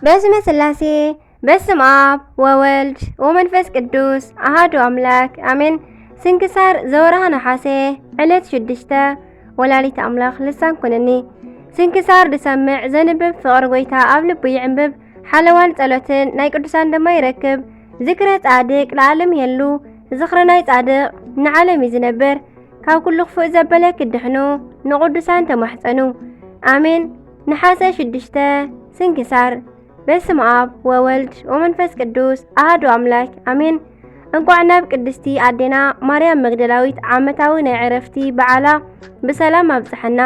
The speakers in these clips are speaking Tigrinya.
በስመ ስላሴ በስመ አብ ወወልድ ወመንፈስ ቅዱስ አሐዱ አምላክ አሜን። ስንክሳር ዘወርኃ ነሐሴ ዕለት 6 ወላዲተ አምላክ ልሳን ኮነኒ። ስንክሳር ድሰምዕ ዘንብብ ፍቅሪ ጎይታ ኣብ ልቡ ይዕንብብ ሓለዋን ጸሎትን ናይ ቅዱሳን ድማ ይረክብ። ዝክረ ጻድቅ ለዓለም የሉ ዝኽረ ናይ ጻድቅ ንዓለም ይዝነብር። ካብ ኩሉ ክፉእ ዘበለ ክድሕኑ ንቅዱሳን ተማሕፀኑ አሜን። ነሐሴ 6 ስንክሳር በስመ አብ ወወልድ ወመንፈስ ቅዱስ አሐዱ አምላክ አሜን። እንኳዕ ናብ ቅድስቲ አዴና ማርያም መግደላዊት ዓመታዊ ናይ ዕረፍቲ በዓላ ብሰላም አብጽሐና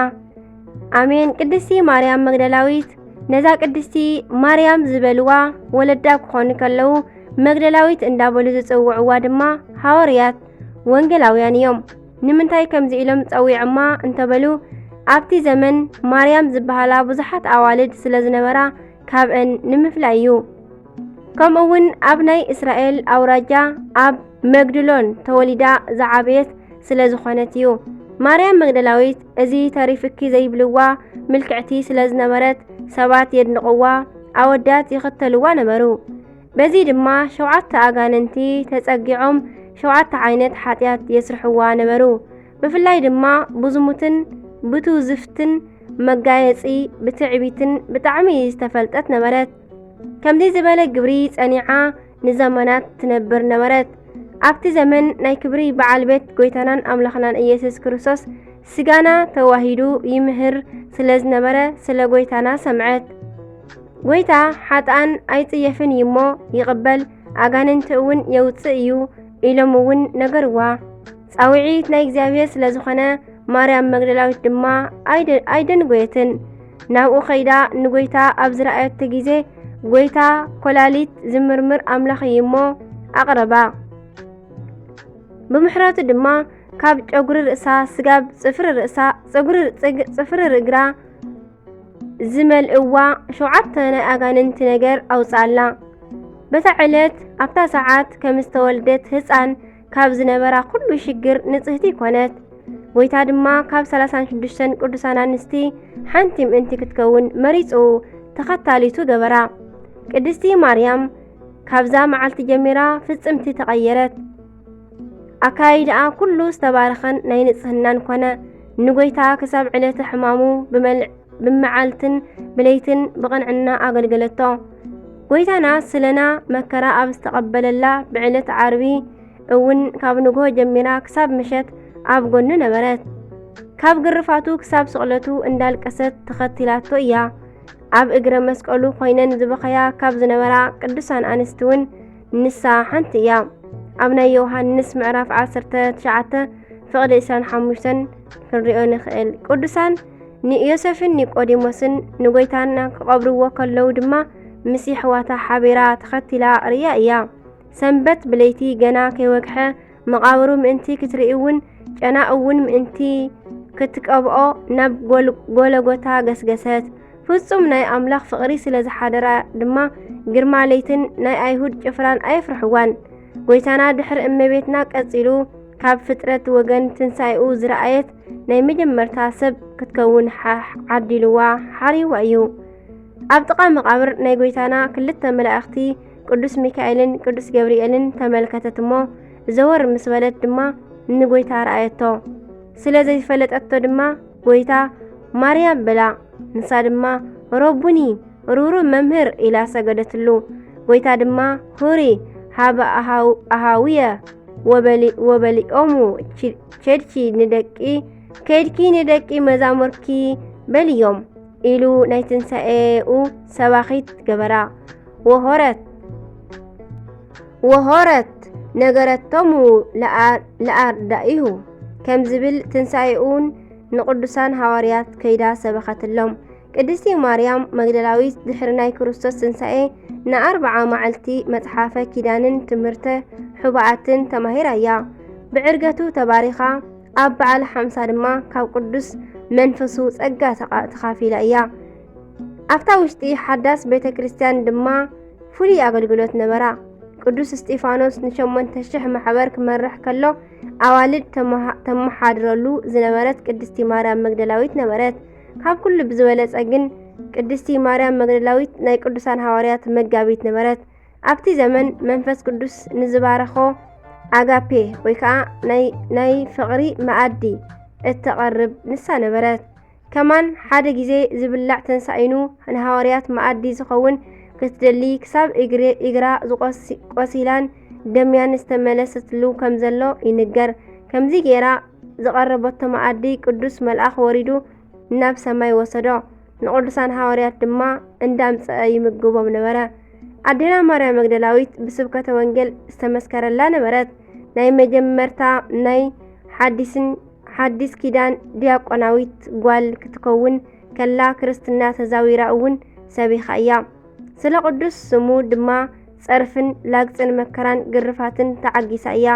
አሜን። ቅድስቲ ማርያም መግደላዊት ነዛ ቅድስቲ ማርያም ዝበልዋ ወለዳ ክኾኑ ከለዉ መግደላዊት እንዳበሉ ዝጽውዕዋ ድማ ሐዋርያት ወንጌላውያን እዮም። ንምንታይ ከምዚ ኢሎም ጸዊዕማ እንተበሉ ኣብቲ ዘመን ማርያም ዝበሃላ ብዙሓት ኣዋልድ ስለ ዝነበራ ካብአን ንምፍላይ እዩ። ከምኡውን ኣብ ናይ እስራኤል ኣውራጃ ኣብ መግድሎን ተወሊዳ ዝዓበየት ስለ ዝኾነት እዩ። ማርያም መግደላዊት እዚ ተሪፍኪ ዘይብልዋ ምልክዕቲ ስለ ዝነበረት ሰባት የድንቕዋ፣ ኣወዳት ይኽተልዋ ነበሩ። በዚ ድማ 7 ኣጋንንቲ ተጸጊዖም 7 ዓይነት ኃጢአት የስርሕዋ ነበሩ። ብፍላይ ድማ ብዝሙትን ብትውዝፍትን መጋየጺ ብትዕቢትን ብጣዕሚ ዝተፈልጠት ነበረት። ከምዚ ዝበለ ግብሪ ጸኒዓ ንዘመናት ትነብር ነበረት። ኣብቲ ዘመን ናይ ክብሪ በዓል ቤት ጎይታናን ኣምላኽናን ኢየሱስ ክርስቶስ ስጋና ተዋሂዱ ይምህር ስለ ዝነበረ ስለ ጎይታና ሰምዐት። ጎይታ ሓጥኣን ኣይጽየፍን እሞ ይቕበል፣ ኣጋንንቲ እውን የውፅእ እዩ ኢሎም እውን ነገርዋ። ጻውዒት ናይ እግዚኣብሔር ስለ ዝኾነ ማርያም መግደላዊት ድማ ኣይደንጎየትን። ናብኡ ኸይዳ ንጎይታ ኣብ ዝረኣየቶ ጊዜ ጎይታ ኮላሊት ዝምርምር ኣምላኽ እዩ እሞ ኣቕረባ። ብምሕረቱ ድማ ካብ ጨጉሪ ርእሳ ስጋብ ጽፍሪ ርእግራ ዝመልእዋ 7 ናይ ኣጋንንቲ ነገር ኣውፃላ። በታ ዕለት ኣብታ ሰዓት ከም ዝተወልደት ህፃን ካብ ዝነበራ ኩሉ ሽግር ንጽህቲ ኮነት። ጎይታ ድማ ካብ 36 ቅዱሳን አንስቲ ሓንቲ ምእንቲ ክትከውን መሪፁ ተኸታሊቱ ገበራ። ቅድስቲ ማርያም ካብዛ መዓልቲ ጀሚራ ፍጽምቲ ተቐየረት። ኣካይድኣ ኩሉ ዝተባረኸን ናይ ንጽህናን ኮነ። ንጎይታ ክሳብ ዕለተ ሕማሙ ብመዓልትን ብለይትን ብቕንዕና ኣገልገለቶ። ጎይታና ስለና መከራ ኣብ ዝተቐበለላ ብዕለት ዓርቢ እውን ካብ ንግሆ ጀሚራ ክሳብ ምሸት ኣብ ጎኑ ነበረት። ካብ ግርፋቱ ክሳብ ስቕለቱ እንዳልቀሰት ተኸቲላቶ እያ። ኣብ እግረ መስቀሉ ኮይነን ዝበኸያ ካብ ዝነበራ ቅዱሳን አንስቲ እውን ንሳ ሓንቲ እያ። ኣብ ናይ ዮሃንስ ምዕራፍ 19 ፍቕዲ 25 ክንሪኦ ንኽእል። ቅዱሳን ንዮሴፍን ኒቆዲሞስን ንጎይታና ክቐብርዎ ከለዉ ድማ ምስ ኣሕዋታ ሓቢራ ተኸቲላ ርያ እያ። ሰንበት ብለይቲ ገና ከይወግሐ መቓብሩ ምእንቲ ክትርኢ እውን ጨና እውን ምእንቲ ክትቀብኦ ናብ ጎለጎታ ገስገሰት። ፍጹም ናይ ኣምላኽ ፍቕሪ ስለ ዝሓደራ ድማ ግርማ ለይትን ናይ ኣይሁድ ጭፍራን ኣይፍርሕዋን። ጎይታና ድሕሪ እመቤትና ቀጺሉ ካብ ፍጥረት ወገን ትንሣኤኡ ዝረኣየት ናይ መጀመርታ ሰብ ክትከውን ዓዲልዋ ሓሪዋ እዩ። ኣብ ጥቓ መቓብር ናይ ጎይታና 2 መላእኽቲ ቅዱስ ሚካኤልን ቅዱስ ገብርኤልን ተመልከተት እሞ ዘወር ምስ በለት ድማ ንጎይታ ረኣየቶ። ስለ ዘይፈለጠቶ ድማ ጎይታ ማርያም በላ። ንሳ ድማ ረቡኒ ሩሩ መምህር ኢላ ሰገደትሉ። ጎይታ ድማ ሁሪ ሃበ ኣሃውየ ወበሊኦሙ ከድኪ ንደቂ መዛሙርኪ በልዮም ኢሉ ናይ ትንሣኤኡ ሰባኺት ገበራ። ወሆረት ነገረቶሙ ለኣርዳኢሁ ከም ዝብል ትንሣኤኡን ንቅዱሳን ሐዋርያት ከይዳ ሰበኸትሎም። ቅድስቲ ማርያም መግደላዊት ድሕሪ ናይ ክርስቶስ ትንሣኤ ን40 መዓልቲ መጽሓፈ ኪዳንን ትምህርተ ሕቡኣትን ተማሂራ እያ። ብዕርገቱ ተባሪኻ ኣብ በዓል 50 ድማ ካብ ቅዱስ መንፈሱ ጸጋ ተኻፊላ እያ። ኣብታ ውሽጢ ሓዳስ ቤተ ክርስቲያን ድማ ፍሉይ ኣገልግሎት ነበራ። ቅዱስ እስጢፋኖስ ን8,000 ማሕበር ክመርሕ ከሎ ኣዋልድ ተመሓድረሉ ዝነበረት ቅድስቲ ማርያም መግደላዊት ነበረት። ካብ ኩሉ ብዝበለጸ ግን ቅድስቲ ማርያም መግደላዊት ናይ ቅዱሳን ሐዋርያት መጋቢት ነበረት። ኣብቲ ዘመን መንፈስ ቅዱስ ንዝባረኾ ኣጋፔ ወይ ከዓ ናይ ፍቕሪ መኣዲ እተቐርብ ንሳ ነበረት። ከማን ሓደ ግዜ ዝብላዕ ተንሳኢኑ ንሐዋርያት መኣዲ ዝኸውን ክትደሊ ክሳብ እግራ ቆሲላን ደምያን ዝተመለሰትሉ ከም ዘሎ ይንገር። ከምዚ ጌራ ዝቐረበቶ መኣዲ ቅዱስ መልአኽ ወሪዱ ናብ ሰማይ ወሰዶ። ንቅዱሳን ሐዋርያት ድማ እንዳምፀአ ይምግቦም ነበረ። ኣዴና ማርያም መግደላዊት ብስብከተ ወንጌል ዝተመስከረላ ነበረት። ናይ መጀመርታ ናይ ሓዲስ ኪዳን ዲያቆናዊት ጓል ክትከውን ከላ ክርስትና ተዛዊራ እውን ሰቢኻ እያ። ስለ ቅዱስ ስሙ ድማ ፀርፍን ላግፅን መከራን ግርፋትን ተዓጊሳ እያ።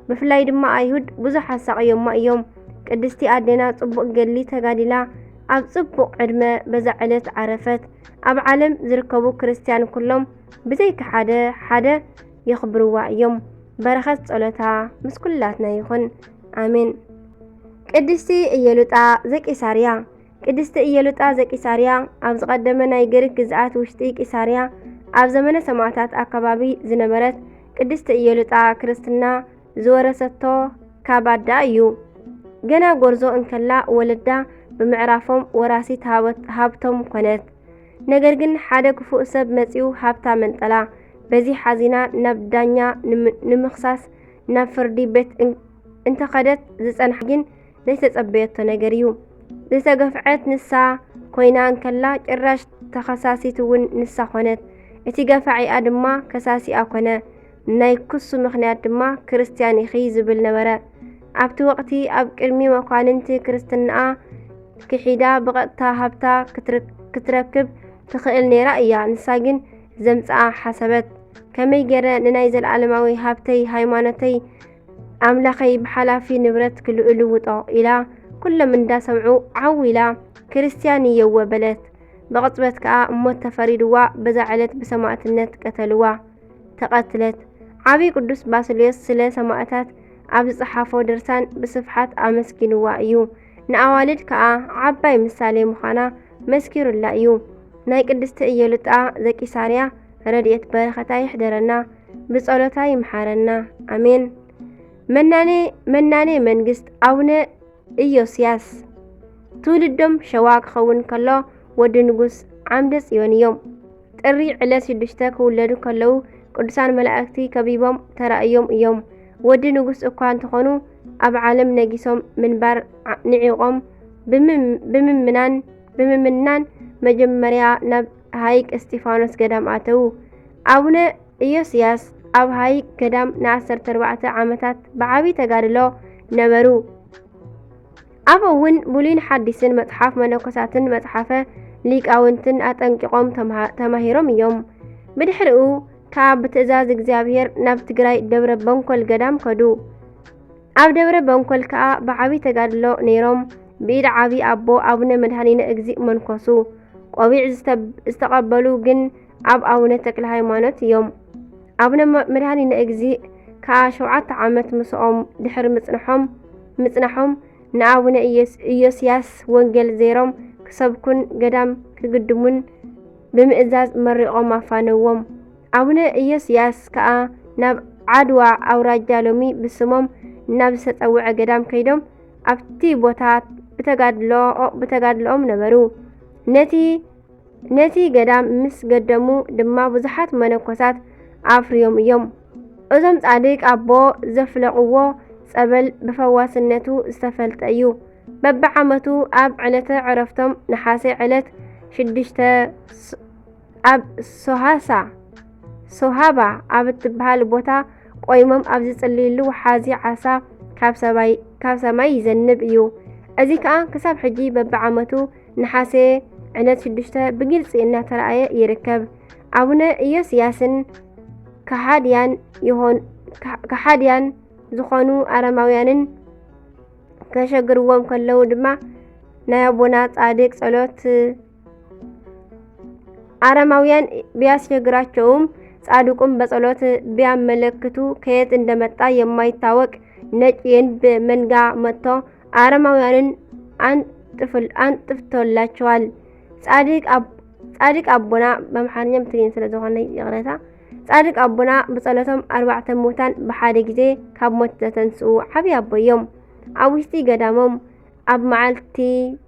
ብፍላይ ድማ ኣይሁድ ብዙሕ ኣሳቅዮማ እዮም። ቅድስቲ ኣዴና ጽቡቕ ገድሊ ተጋዲላ ኣብ ጽቡቕ ዕድመ በዛ ዕለት ዓረፈት። ኣብ ዓለም ዝርከቡ ክርስቲያን ኩሎም ብዘይካ ሓደ የኽብርዋ እዮም። በረኸት ጸሎታ ምስ ኩላትና ይኹን ኣሜን። ቅድስቲ ኢየሉጣ ዘቂሳርያ። ቅድስቲ ኢየሉጣ ዘቂሳርያ ኣብ ዝቐደመ ናይ ግሪክ ግዝኣት ውሽጢ ቂሳርያ ኣብ ዘመነ ሰማዕታት ኣከባቢ ዝነበረት ቅድስቲ ኢየሉጣ ክርስትና ዝወረሰቶ ካብ ኣዳ እዩ። ገና ጎርዞ እንከላ ወለዳ ብምዕራፎም ወራሲት ሃብቶም ኮነት። ነገር ግን ሓደ ክፉእ ሰብ መጺኡ ሃብታ መንጠላ። በዚ ሓዚና ናብ ዳኛ ንምኽሳስ ናብ ፍርዲ ቤት እንተኸደት ዝጸንሐ ግን ዘይተጸበየቶ ነገር እዩ። ዝተገፍዐት ንሳ ኮይና እንከላ ጭራሽ ተኸሳሲት እውን ንሳ ኮነት። እቲ ገፋዒኣ ድማ ከሳሲኣ ኮነ። ናይ ክሱ ምኽንያት ድማ ክርስቲያን ኢኺ ዝብል ነበረ። ኣብቲ ወቕቲ ኣብ ቅድሚ መኳንንቲ ክርስትናኣ ክሒዳ ብቐጥታ ሃብታ ክትረክብ ትኽእል ነይራ እያ። ንሳ ግን ዘምፅኣ ሓሰበት። ከመይ ገይረ ንናይ ዘለዓለማዊ ሃብተይ ሃይማኖተይ ኣምላኸይ ብሓላፊ ንብረት ክልውጦ ኢላ ኩሎም እንዳሰምዑ ዓዊላ ክርስቲያን እየወ በለት። ብቕፅበት ከዓ እሞት ተፈሪድዋ በዛ ዕለት ብሰማዕትነት ቀተልዋ ተቐትለት። ዓብይ ቅዱስ ባስልዮስ ስለ ሰማዕታት ኣብ ዝፀሓፎ ድርሳን ብስፍሓት ኣመስኪንዋ እዩ። ንኣዋልድ ከዓ ዓባይ ምሳሌ ምዃና መስኪሩላ እዩ። ናይ ቅድስቲ ኢየሉጣ ዘቂሳርያ ረድኤት በረኸታ ይሕደረና፣ ብጸሎታ ይምሓረና ኣሜን። መናኔ መንግስት ኣቡነ ኢዮስያስ ትውልዶም ሸዋ ክኸውን ከሎ ወዲ ንጉስ ዓምደ ጽዮን እዮም። ጥሪ ዕለት 6 ክውለዱ ከለዉ ቅዱሳን መላእክቲ ከቢቦም ተራእዮም እዮም። ወዲ ንጉስ እኳ እንተኾኑ ኣብ ዓለም ነጊሶም ምንባር ንዒቖም ብምምናን መጀመርያ ናብ ሃይቅ እስጢፋኖስ ገዳም ኣተዉ። ኣቡነ ኢዮስያስ ኣብ ሃይቅ ገዳም ን14 ዓመታት ብዓብይ ተጋድሎ ነበሩ። ኣብ እውን ብሉይን ሓዲስን መጽሓፍ መነኮሳትን መጽሓፈ ሊቃውንትን ኣጠንቂቖም ተማሂሮም እዮም። ብድሕሪኡ ካብ ብትእዛዝ እግዚአብሔር ናብ ትግራይ ደብረ በንኮል ገዳም ከዱ። ኣብ ደብረ በንኮል ከዓ ብዓብይ ተጋድሎ ነይሮም። ብኢድ ዓብይ ኣቦ ኣቡነ መድኃኒነ እግዚእ መንኮሱ። ቆቢዕ ዝተቐበሉ ግን ኣብ ኣቡነ ተክለ ሃይማኖት እዮም። ኣቡነ መድኃኒነ እግዚእ ከዓ 7 ዓመት ምስኦም ድሕሪ ምጽናሖም ንኣቡነ ኢዮስያስ ወንጌል ዘይሮም ክሰብኩን ገዳም ክግድሙን ብምእዛዝ መሪቖም ኣፋነዎም። ኣቡነ ኢዮስያስ ከዓ ናብ ዓድዋ ኣውራጃ ሎሚ ብስሞም ናብ ዝተጸውዐ ገዳም ከይዶም ኣብቲ ቦታ ብተጋድሎኦም ነበሩ። ነቲ ገዳም ምስ ገደሙ ድማ ብዙሓት መነኮሳት ኣፍርዮም እዮም። እዞም ጻድቅ ኣቦ ዘፍለቕዎ ጸበል ብፈዋስነቱ ዝተፈልጠ እዩ። በብዓመቱ ኣብ ዕለተ ዕረፍቶም ነሓሴ ዕለት 6 ኣብ ሶሃባ ኣብ እትበሃል ቦታ ቆይሞም ኣብ ዝጽልይሉ ሓዚ ዓሳ ካብ ሰማይ ይዘንብ እዩ። እዚ ከዓ ክሳብ ሕጂ በብዓመቱ ነሓሴ ዕለት 6 ብግልፂ እናተረኣየ ይርከብ። ኣቡነ ኢዮስያስን ከሓድያን ዝኾኑ አረማውያንን ከሸግርዎም ከለው ድማ ናይ አቦና ጻድቅ ጸሎት አረማውያን ቢያስቸግራቸውም ጻድቁም በጸሎት ቢያመለክቱ ከየት እንደመጣ የማይታወቅ ነጭ የንብ መንጋ መጥቶ አረማውያንን አንጥፍቶላቸዋል። ጻድቅ አቦና በመሐረኛም ትግኝ ስለዘኾነ ይቕረታ ጻድቅ አቦና ብጸሎቶም 4 ሙታን ብሓደ ግዜ ካብ ሞት ዘተንስኡ ዓብይ ኣቦዮም ኣብ ውሽጢ ገዳሞም ኣብ መዓልቲ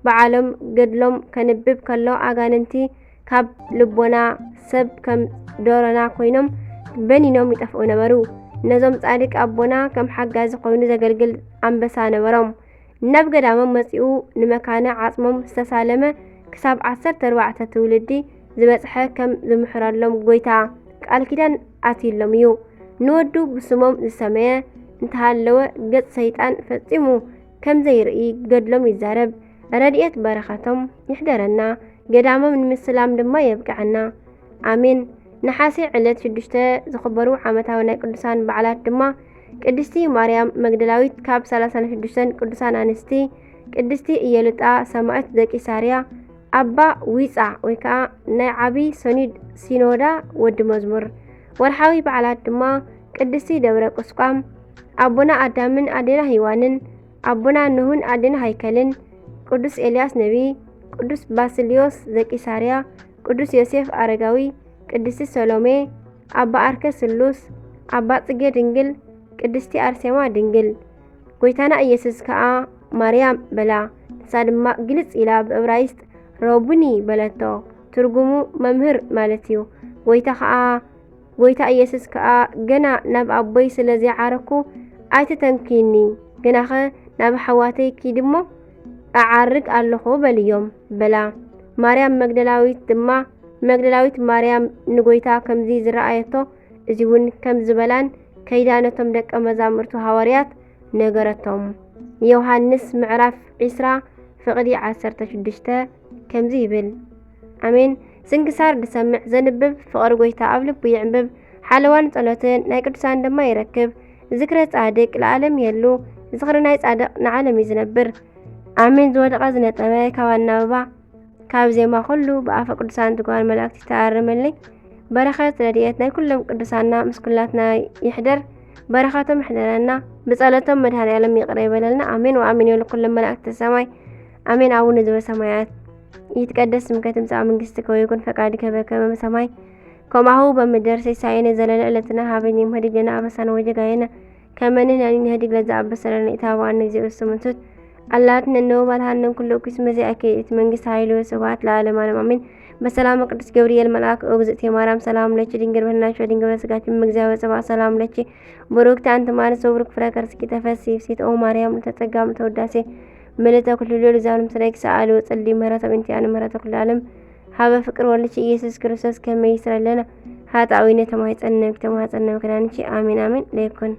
በዓሎም ገድሎም ከንብብ ከሎ ኣጋንንቲ ካብ ልቦና ሰብ ከም ዶሮና ኮይኖም በኒኖም ይጠፍኡ ነበሩ። ነዞም ጻድቅ አቦና ከም ሓጋዚ ኮይኑ ዘገልግል ኣንበሳ ነበሮም። ናብ ገዳሞም መጺኡ ንመካነ ዓጽሞም ዝተሳለመ ክሳብ 14 ትውልዲ ዝበጽሐ ከም ዝምሕረሎም ጎይታ ቃል ኪዳን ኣትይሎም እዩ። ንወዱ ብስሞም ዝሰመየ እንተሃለወ ገጽ ሰይጣን ፈጺሙ ከም ዘይርኢ ገድሎም ይዛረብ። ረድኤት በረኸቶም ይሕደረና፣ ገዳሞም ንምስላም ድማ የብቅዐና። ኣሜን። ነሓሴ ዕለት 6 ዝኽበሩ ዓመታዊ ናይ ቅዱሳን በዓላት ድማ ቅድስቲ ማርያም መግደላዊት ካብ 36 ቅዱሳን ኣንስቲ፣ ቅድስቲ ኢየሉጣ ሰማዕት ዘቂሳርያ፣ ኣባ ዊፃ ወይ ከዓ ናይ ዓብይ ሲኖዳ ወዲ መዝሙር። ወርሓዊ በዓላት ድማ ቅድስቲ ደብረ ቁስቋም፣ ኣቦና ኣዳምን ኣዴና ሂዋንን፣ ኣቦና ኑህን ኣዴና ሃይከልን፣ ቅዱስ ኤልያስ ነቢይ፣ ቅዱስ ባስልዮስ ዘቂሳርያ፣ ቅዱስ ዮሴፍ አረጋዊ፣ ቅድስቲ ሰሎሜ፣ ኣባ አርከ ስሉስ፣ ኣባ ጽጌ ድንግል፣ ቅድስቲ አርሴማ ድንግል። ጎይታና ኢየሱስ ከዓ ማርያም በላ። ንሳ ድማ ግልጽ ኢላ ብዕብራይስጥ ረቡኒ በለቶ። ትርጉሙ መምህር ማለት እዩ። ጎይታ ኢየሱስ ከዓ ገና ናብ ኣቦይ ስለዘይዓረኩ ኣይትተንኪኒ ገናኸ ናብ ሓዋተይ ኪድሞ ኣዓርግ ኣለኹ በልዮም በላ። ማርያም መግደላዊት ማርያም ንጎይታ ከምዚ ዝረኣየቶ እዚ እውን ከም ዝበላን ከይዳነቶም ደቀ መዛሙርቱ ሐዋርያት ነገረቶም። ዮሐንስ ምዕራፍ 20 ፍቕዲ 16 ከምዚ ይብል። አሜን። ስንክሳር ድሰምዕ ዘንብብ ፍቕሪ ጎይታ ኣብ ልቡ ይዕንብብ፣ ሓለዋን ጸሎትን ናይ ቅዱሳን ድማ ይረክብ። ዝክረ ጻድቅ ለዓለም የሉ፣ ዝኽሪ ናይ ጻድቅ ንዓለም ይዝነብር። አሜን። ዝወደቐ ዝነጠበ ካብ ኣናብባ ካብ ዜማ ኩሉ ብኣፈ ቅዱሳን ትጓን መላእክቲ ተኣርመልኝ። በረኸት ረድኤት ናይ ኩሎም ቅዱሳና ምስኩላትና ይሕደር። በረኸቶም ይሕደረና፣ ብጸሎቶም መድኃኔዓለም ይቅረ ይበለልና። አሜን ወአሜን ይበሉ ኩሎም መላእክቲ ሰማይ። አሜን። አቡነ ዘበሰማያት ይትቀደስ ስምከ ትምጻእ መንግሥትከ ወይኩን ፈቃድከ በከመ በሰማይ ከማሁ በምድር ሲሳየነ ዘለለ ዕለትነ ሀበነ ዮም ኅድግ ለነ አበሳነ ወጌጋየነ ከመ ንሕነኒ ንኅድግ ለዘአበሰ ለነ ኢታብአነ እግዚኦ ስሙንቱት አላትን እነሆ ባልሃንን ኩሉ እኩይ መዚአከ እቲ መንግሥት ኃይል ወስብሐት ለዓለመ ዓለም አሜን። በሰላም ቅዱስ ገብርኤል መልአክ እግዝእትየ ማርያም ሰላም ለኪ ድንግል በኅናሽ ወድንግል በሥጋኪ እግዚአብሔር ጽባሕ ሰላም ለኪ ቡሩክት አንቲ እምአንስት ወቡሩክ ፍሬ ከርሥኪ ተፈሥሒ ፍሥሕት ኦ ማርያም ተጸጋ ተወዳሴ ምልዕተ ኩሉ ልዑል እግዚአብሔር ምስሌኪ ሰአሊ ወጸልዪ ምህረተ በእንቲአነ ምህረተ ኩሉ ዓለም ሀበ ፍቅር ወልድኪ ኢየሱስ ክርስቶስ ከመ ይስረይ ለነ ኃጣውኢነ ተማኅፀነ ምክንያንቺ አሜን አሜን ለይኩን